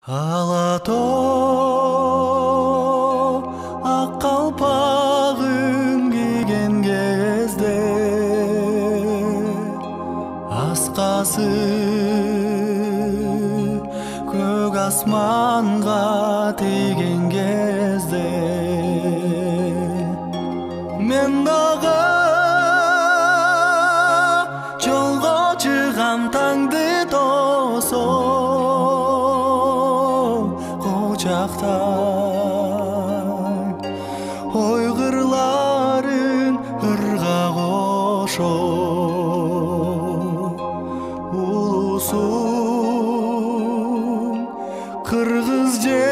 Алатоо ак калпагын кийген кезде аскасы көк асманга тийген кезде мен дагы жолго чыгам таңды тосом кучактай ой кырларын ырга кошоп улусум кыргыз же